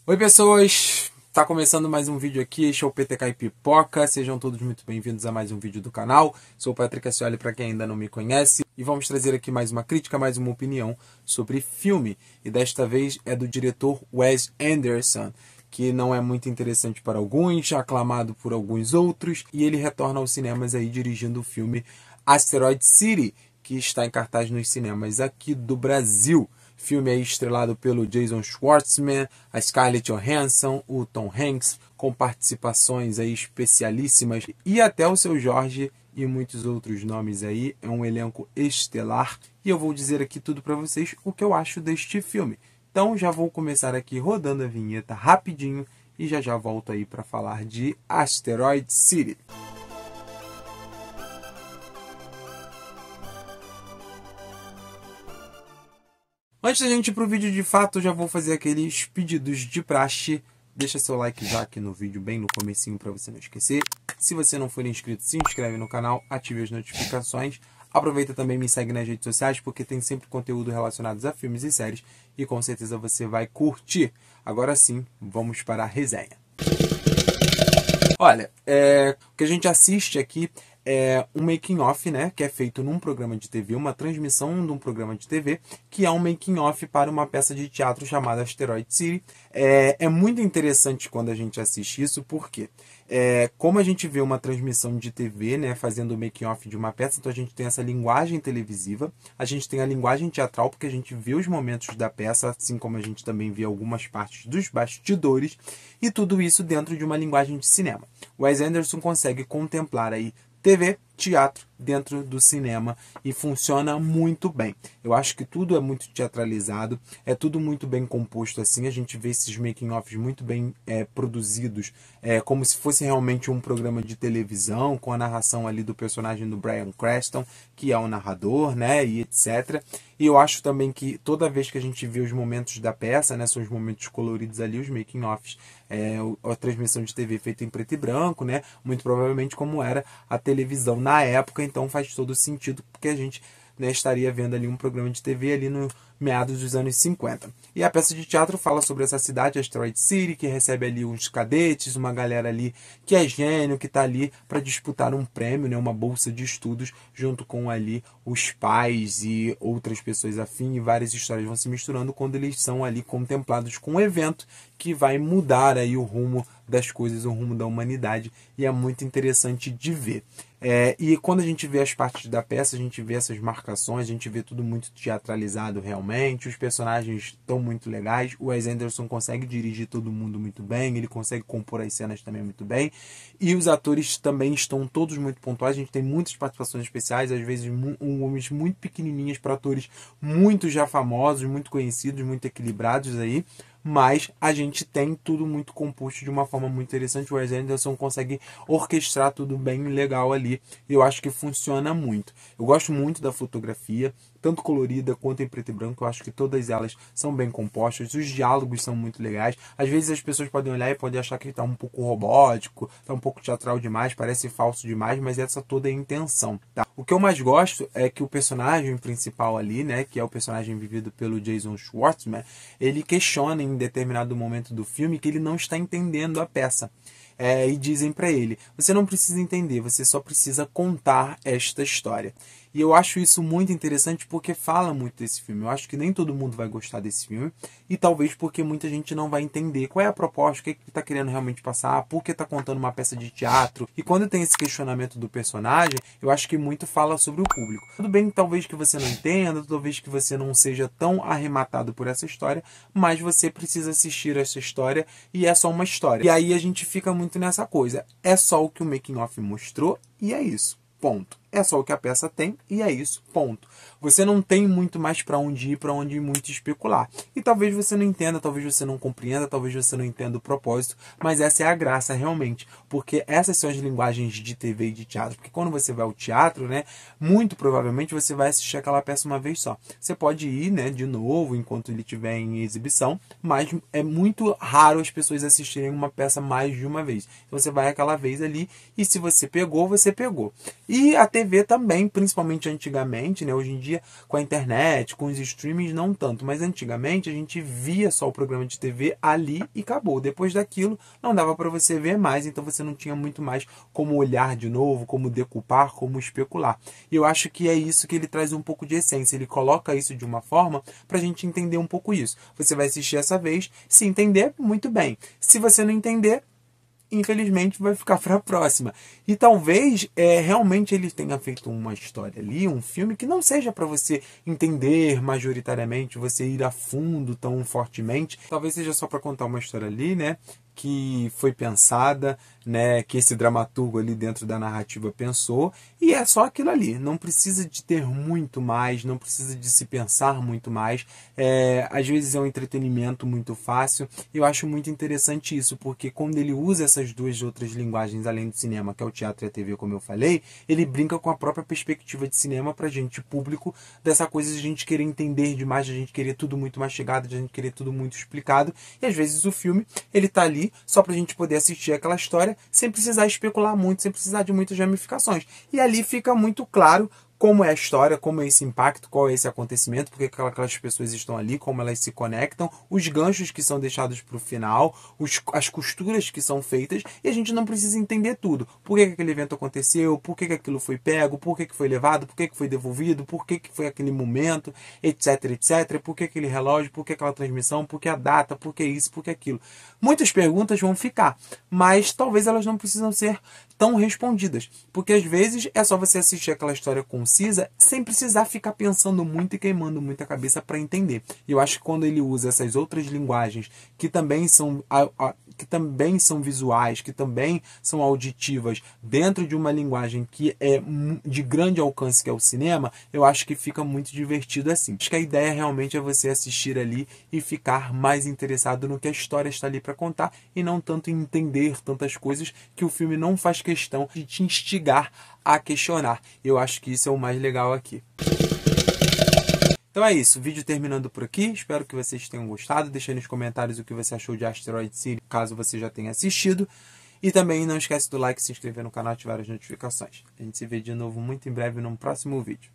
Oi pessoas, tá começando mais um vídeo aqui, este é o PTK e Pipoca, sejam todos muito bem-vindos a mais um vídeo do canal. Sou o Patrick Ascioli para quem ainda não me conhece e vamos trazer aqui mais uma crítica, mais uma opinião sobre filme. E desta vez é do diretor Wes Anderson, que não é muito interessante para alguns, aclamado por alguns outros, e ele retorna aos cinemas aí dirigindo o filme Asteroid City, que está em cartaz nos cinemas aqui do Brasil. Filme aí estrelado pelo Jason Schwartzman, a Scarlett Johansson, o Tom Hanks, com participações aí especialíssimas, e até o Seu Jorge e muitos outros nomes aí. É um elenco estelar e eu vou dizer aqui tudo para vocês o que eu acho deste filme. Então já vou começar aqui rodando a vinheta rapidinho e já volto aí para falar de Asteroid City. Antes da gente ir pro vídeo de fato, já vou fazer aqueles pedidos de praxe. Deixa seu like já aqui no vídeo, bem no comecinho, para você não esquecer. Se você não for inscrito, se inscreve no canal, ative as notificações. Aproveita também e me segue nas redes sociais, porque tem sempre conteúdo relacionado a filmes e séries. E com certeza você vai curtir. Agora sim, vamos para a resenha. Olha, o que a gente assiste aqui é um making off, né, que é feito num programa de TV, uma transmissão de um programa de TV, que é um making off para uma peça de teatro chamada Asteroid City. É muito interessante quando a gente assiste isso, porque como a gente vê uma transmissão de TV, né, fazendo o making off de uma peça, então a gente tem essa linguagem televisiva, a gente tem a linguagem teatral, porque a gente vê os momentos da peça, assim como a gente também vê algumas partes dos bastidores, e tudo isso dentro de uma linguagem de cinema. O Wes Anderson consegue contemplar aí TV, teatro dentro do cinema e funciona muito bem. Eu acho que tudo é muito teatralizado, é tudo muito bem composto assim, a gente vê esses making-offs muito bem produzidos, como se fosse realmente um programa de televisão, com a narração ali do personagem do Bryan Cranston, que é o narrador, né, e etc. E eu acho também que toda vez que a gente vê os momentos da peça, né, são os momentos coloridos ali, os making-offs, a transmissão de TV feita em preto e branco, né, muito provavelmente como era a televisão na época, então faz todo sentido, porque a gente, né, estaria vendo ali um programa de TV ali no meados dos anos 50. E a peça de teatro fala sobre essa cidade, Asteroid City, que recebe ali uns cadetes, uma galera ali que é gênio, que está ali para disputar um prêmio, né, uma bolsa de estudos, junto com ali os pais e outras pessoas afins, e várias histórias vão se misturando quando eles são ali contemplados com um evento que vai mudar aí o rumo das coisas, o rumo da humanidade, e é muito interessante de ver. E quando a gente vê as partes da peça, a gente vê essas marcações, a gente vê tudo muito teatralizado realmente, os personagens estão muito legais, o Wes Anderson consegue dirigir todo mundo muito bem, ele consegue compor as cenas também muito bem, e os atores também estão todos muito pontuais, a gente tem muitas participações especiais, às vezes homens muito pequenininhos para atores muito já famosos, muito conhecidos, muito equilibrados aí, mas a gente tem tudo muito composto de uma forma muito interessante. O Wes Anderson consegue orquestrar tudo bem legal ali, e eu acho que funciona muito. Eu gosto muito da fotografia, tanto colorida quanto em preto e branco. Eu acho que todas elas são bem compostas, os diálogos são muito legais. Às vezes as pessoas podem olhar e podem achar que está um pouco robótico, está um pouco teatral demais, parece falso demais, mas essa toda é a intenção, tá? O que eu mais gosto é que o personagem principal ali, né, que é o personagem vivido pelo Jason Schwartzman, ele questiona em determinado momento do filme que ele não está entendendo a peça. E dizem para ele, você não precisa entender, você só precisa contar esta história. E eu acho isso muito interessante porque fala muito desse filme. Eu acho que nem todo mundo vai gostar desse filme, e talvez porque muita gente não vai entender qual é a proposta, o que ele está querendo realmente passar, por que está contando uma peça de teatro. E quando tem esse questionamento do personagem, eu acho que muito fala sobre o público. Tudo bem, talvez que você não entenda, talvez que você não seja tão arrematado por essa história, mas você precisa assistir essa história, e é só uma história. E aí a gente fica muito nessa coisa. É só o que o making of mostrou, e é isso. Ponto. É só o que a peça tem e é isso, ponto. Você não tem muito mais para onde ir, muito especular. E talvez você não entenda, talvez você não compreenda, talvez você não entenda o propósito, mas essa é a graça realmente, porque essas são as linguagens de TV e de teatro. Porque quando você vai ao teatro, né, muito provavelmente você vai assistir aquela peça uma vez só. Você pode ir, né, de novo enquanto ele estiver em exibição, mas é muito raro as pessoas assistirem uma peça mais de uma vez. Então você vai aquela vez ali e se você pegou, você pegou. E a TV TV também, principalmente antigamente, né? Hoje em dia, com a internet, com os streamings, não tanto. Mas antigamente, a gente via só o programa de TV ali e acabou. Depois daquilo, não dava para você ver mais, então você não tinha muito mais como olhar de novo, como decupar, como especular. E eu acho que é isso que ele traz um pouco de essência. Ele coloca isso de uma forma para a gente entender um pouco isso. Você vai assistir essa vez, se entender, muito bem. Se você não entender, infelizmente vai ficar para a próxima. E talvez realmente ele tenha feito uma história ali, um filme que não seja para você entender majoritariamente, você ir a fundo tão fortemente. Talvez seja só para contar uma história ali, né? Que foi pensada, né, que esse dramaturgo ali dentro da narrativa pensou, e é só aquilo ali. Não precisa de ter muito mais, não precisa de se pensar muito mais. Às vezes é um entretenimento muito fácil. Eu acho muito interessante isso, porque quando ele usa essas duas outras linguagens além do cinema, que é o teatro e a TV, como eu falei, ele brinca com a própria perspectiva de cinema pra gente, público, dessa coisa de a gente querer entender demais, de a gente querer tudo muito mastigado, de a gente querer tudo muito explicado, e às vezes o filme, ele tá ali só pra gente poder assistir aquela história sem precisar especular muito, sem precisar de muitas ramificações. E ali fica muito claro como é a história, como é esse impacto, qual é esse acontecimento, porque aquelas pessoas estão ali, como elas se conectam, os ganchos que são deixados para o final, as costuras que são feitas, e a gente não precisa entender tudo. Por que aquele evento aconteceu, por que aquilo foi pego, por que foi levado, por que foi devolvido, por que foi aquele momento, etc, etc, por que aquele relógio, por que aquela transmissão, por que a data, por que isso, por que aquilo. Muitas perguntas vão ficar, mas talvez elas não precisam ser tão respondidas, porque às vezes é só você assistir aquela história concisa sem precisar ficar pensando muito e queimando muito a cabeça para entender. E eu acho que quando ele usa essas outras linguagens que também são visuais, que também são auditivas, dentro de uma linguagem que é de grande alcance, que é o cinema, eu acho que fica muito divertido assim. Acho que a ideia realmente é você assistir ali e ficar mais interessado no que a história está ali para contar e não tanto em entender tantas coisas que o filme não faz questão de te instigar a questionar. Eu acho que isso é o mais legal aqui. Então é isso, vídeo terminando por aqui, espero que vocês tenham gostado, deixe aí nos comentários o que você achou de Asteroid City, caso você já tenha assistido, e também não esquece do like, se inscrever no canal e ativar as notificações. A gente se vê de novo muito em breve num próximo vídeo.